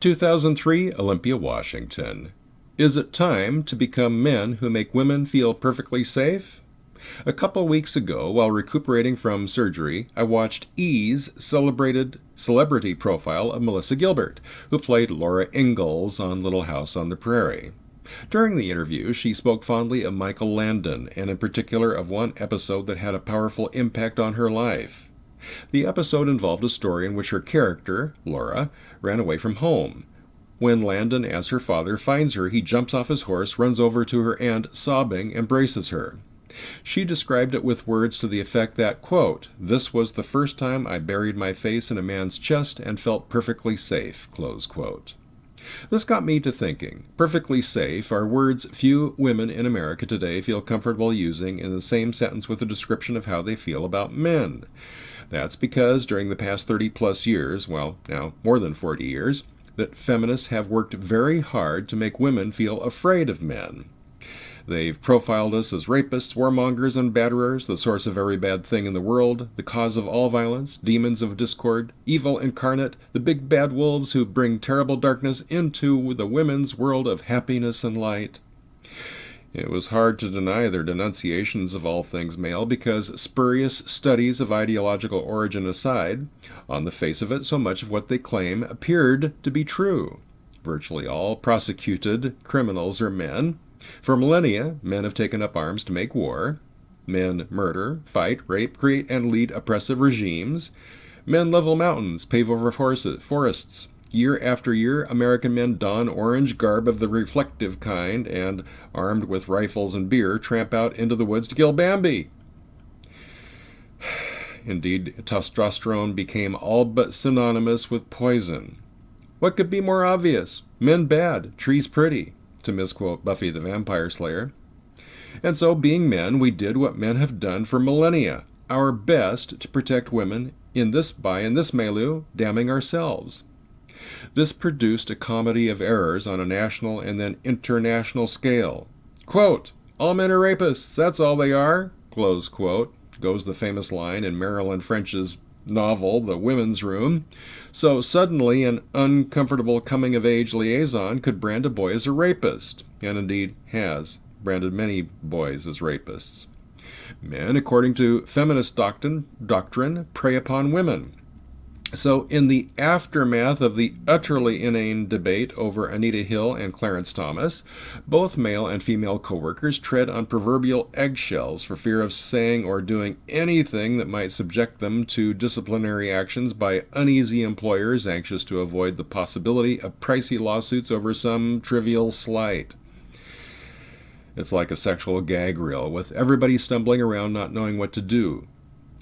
2003, Olympia, Washington. Is it time to become men who make women feel perfectly safe? A couple weeks ago, while recuperating from surgery, I watched E's celebrated celebrity profile of Melissa Gilbert, who played Laura Ingalls on Little House on the Prairie. During the interview, she spoke fondly of Michael Landon, and in particular of one episode that had a powerful impact on her life. The episode involved a story in which her character, Laura, ran away from home. When Landon, as her father, finds her, he jumps off his horse, runs over to her, and, sobbing, embraces her. She described it with words to the effect that, quote, "This was the first time I buried my face in a man's chest and felt perfectly safe," close quote. This got me to thinking. Perfectly safe are words few women in America today feel comfortable using in the same sentence with a description of how they feel about men. That's because during the past 30-plus years, well, now more than 40 years, that feminists have worked very hard to make women feel afraid of men. They've profiled us as rapists, warmongers, and batterers, the source of every bad thing in the world, the cause of all violence, demons of discord, evil incarnate, the big bad wolves who bring terrible darkness into the women's world of happiness and light. It was hard to deny their denunciations of all things male because, spurious studies of ideological origin aside, on the face of it, so much of what they claim appeared to be true. Virtually all prosecuted criminals are men. For millennia, men have taken up arms to make war. Men murder, fight, rape, create, and lead oppressive regimes. Men level mountains, pave over forests. Year after year, American men don orange garb of the reflective kind and, armed with rifles and beer, tramp out into the woods to kill Bambi. Indeed, testosterone became all but synonymous with poison. What could be more obvious? Men bad, trees pretty, to misquote Buffy the Vampire Slayer. And so, being men, we did what men have done for millennia, our best to protect women in this milieu, damning ourselves. This produced a comedy of errors on a national and then international scale. Quote, "All men are rapists, that's all they are," close quote, goes the famous line in Marilyn French's novel, The Women's Room. So suddenly an uncomfortable coming-of-age liaison could brand a boy as a rapist, and indeed has branded many boys as rapists. Men, according to feminist doctrine, prey upon women. So in the aftermath of the utterly inane debate over Anita Hill and Clarence Thomas, both male and female coworkers tread on proverbial eggshells for fear of saying or doing anything that might subject them to disciplinary actions by uneasy employers anxious to avoid the possibility of pricey lawsuits over some trivial slight. It's like a sexual gag reel, with everybody stumbling around not knowing what to do.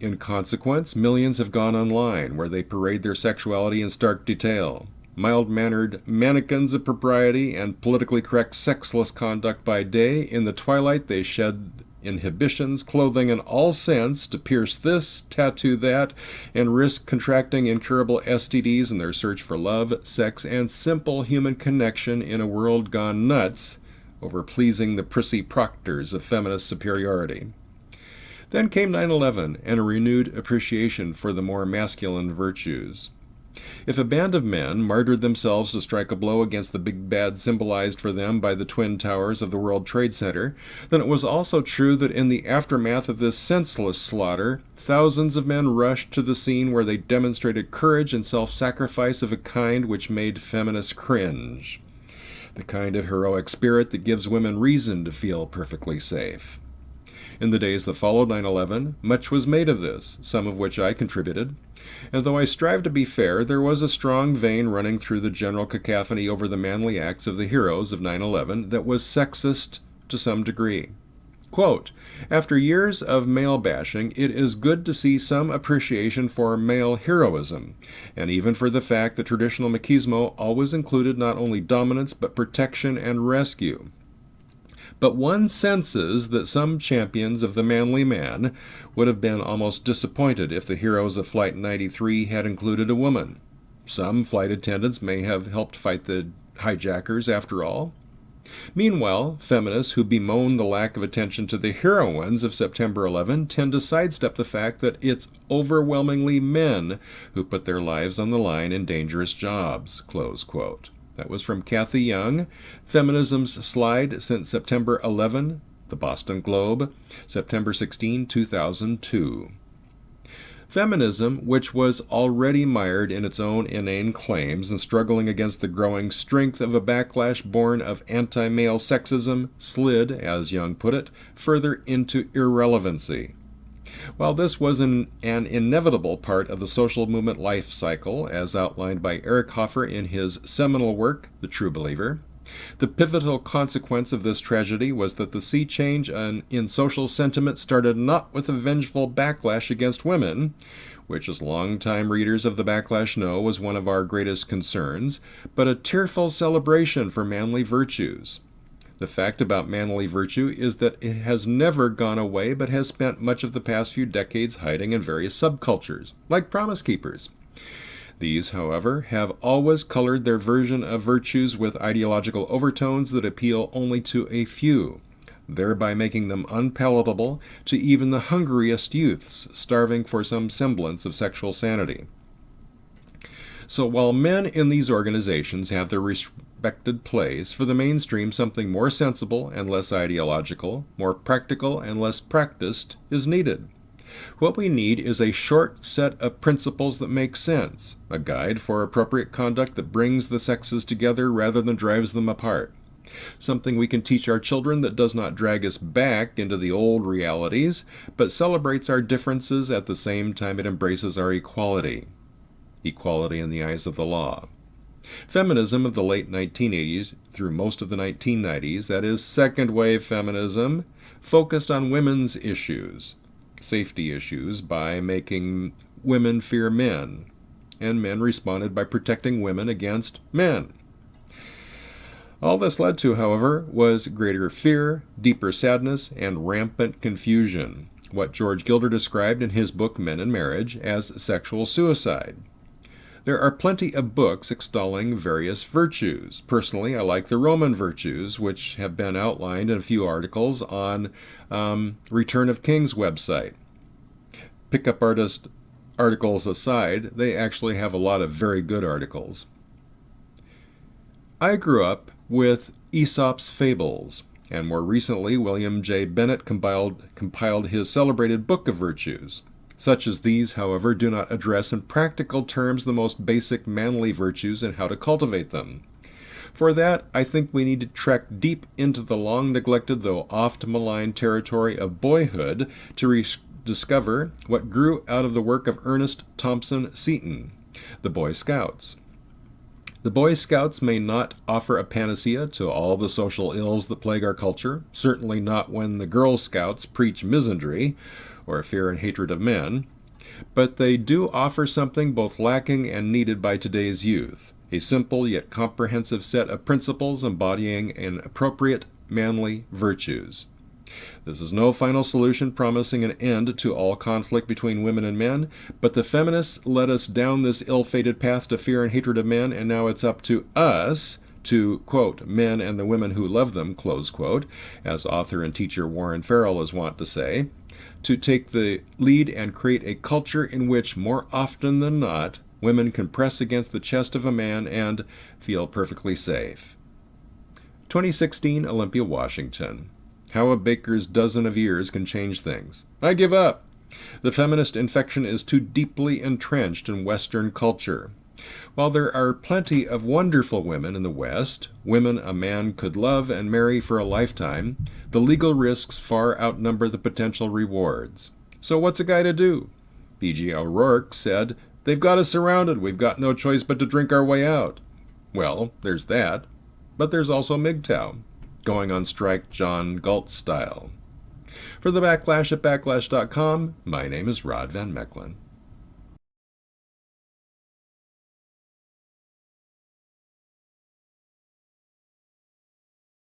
In consequence, millions have gone online, where they parade their sexuality in stark detail. Mild-mannered mannequins of propriety and politically correct sexless conduct by day, in the twilight they shed inhibitions, clothing in all sense to pierce this, tattoo that, and risk contracting incurable STDs in their search for love, sex, and simple human connection in a world gone nuts over pleasing the prissy proctors of feminist superiority. Then came 9/11 and a renewed appreciation for the more masculine virtues. If a band of men martyred themselves to strike a blow against the big bad symbolized for them by the Twin Towers of the World Trade Center, then it was also true that in the aftermath of this senseless slaughter, thousands of men rushed to the scene where they demonstrated courage and self-sacrifice of a kind which made feminists cringe. The kind of heroic spirit that gives women reason to feel perfectly safe. In the days that followed 9/11, much was made of this, some of which I contributed. And though I strive to be fair, there was a strong vein running through the general cacophony over the manly acts of the heroes of 9/11 that was sexist to some degree. Quote, "After years of male bashing, it is good to see some appreciation for male heroism, and even for the fact that traditional machismo always included not only dominance but protection and rescue. But one senses that some champions of the manly man would have been almost disappointed if the heroes of Flight 93 had included a woman. Some flight attendants may have helped fight the hijackers after all. Meanwhile, feminists who bemoan the lack of attention to the heroines of September 11 tend to sidestep the fact that it's overwhelmingly men who put their lives on the line in dangerous jobs. Close quote. That was from Kathy Young, Feminism's Slide Since September 11, The Boston Globe, September 16, 2002. Feminism, which was already mired in its own inane claims and struggling against the growing strength of a backlash born of anti-male sexism, slid, as Young put it, further into irrelevancy. While this was an inevitable part of the social movement life cycle, as outlined by Eric Hoffer in his seminal work, The True Believer, the pivotal consequence of this tragedy was that the sea change in social sentiment started not with a vengeful backlash against women, which, as longtime readers of the Backlash know, was one of our greatest concerns, but a tearful celebration for manly virtues. The fact about manly virtue is that it has never gone away, but has spent much of the past few decades hiding in various subcultures, like Promise Keepers. These, however, have always colored their version of virtues with ideological overtones that appeal only to a few, thereby making them unpalatable to even the hungriest youths starving for some semblance of sexual sanity. So while men in these organizations have their respected place, for the mainstream something more sensible and less ideological, more practical and less practiced is needed. What we need is a short set of principles that make sense, a guide for appropriate conduct that brings the sexes together rather than drives them apart. Something we can teach our children that does not drag us back into the old realities, but celebrates our differences at the same time it embraces our equality. Equality in the eyes of the law. Feminism of the late 1980s through most of the 1990s, that is, second wave feminism, focused on women's issues. Safety issues by making women fear men, and men responded by protecting women against men. All this led to, however, was greater fear, deeper sadness, and rampant confusion, what George Gilder described in his book Men and Marriage as sexual suicide. There are plenty of books extolling various virtues. Personally, I like the Roman virtues, which have been outlined in a few articles on Return of King's website. Pickup artist articles aside, they actually have a lot of very good articles. I grew up with Aesop's Fables, and more recently William J. Bennett compiled his celebrated Book of Virtues. Such as these, however, do not address in practical terms the most basic manly virtues and how to cultivate them. For that, I think we need to trek deep into the long-neglected, though oft-maligned territory of boyhood to discover what grew out of the work of Ernest Thompson Seton, the Boy Scouts. The Boy Scouts may not offer a panacea to all the social ills that plague our culture, certainly not when the Girl Scouts preach misandry, or fear and hatred of men, but they do offer something both lacking and needed by today's youth, a simple yet comprehensive set of principles embodying an appropriate manly virtues. This is no final solution promising an end to all conflict between women and men, but the feminists led us down this ill-fated path to fear and hatred of men, and now it's up to us to, quote, men and the women who love them, close quote, as author and teacher Warren Farrell is wont to say, to take the lead and create a culture in which, more often than not, women can press against the chest of a man and feel perfectly safe. 2016, Olympia, Washington. How a baker's dozen of years can change things. I give up. The feminist infection is too deeply entrenched in Western culture. While there are plenty of wonderful women in the West, women a man could love and marry for a lifetime, the legal risks far outnumber the potential rewards. So what's a guy to do? B.G. O'Rourke said, "They've got us surrounded. We've got no choice but to drink our way out." Well, there's that. But there's also MGTOW, going on strike John Galt style. For the Backlash at Backlash.com, my name is Rod Van Mecklin.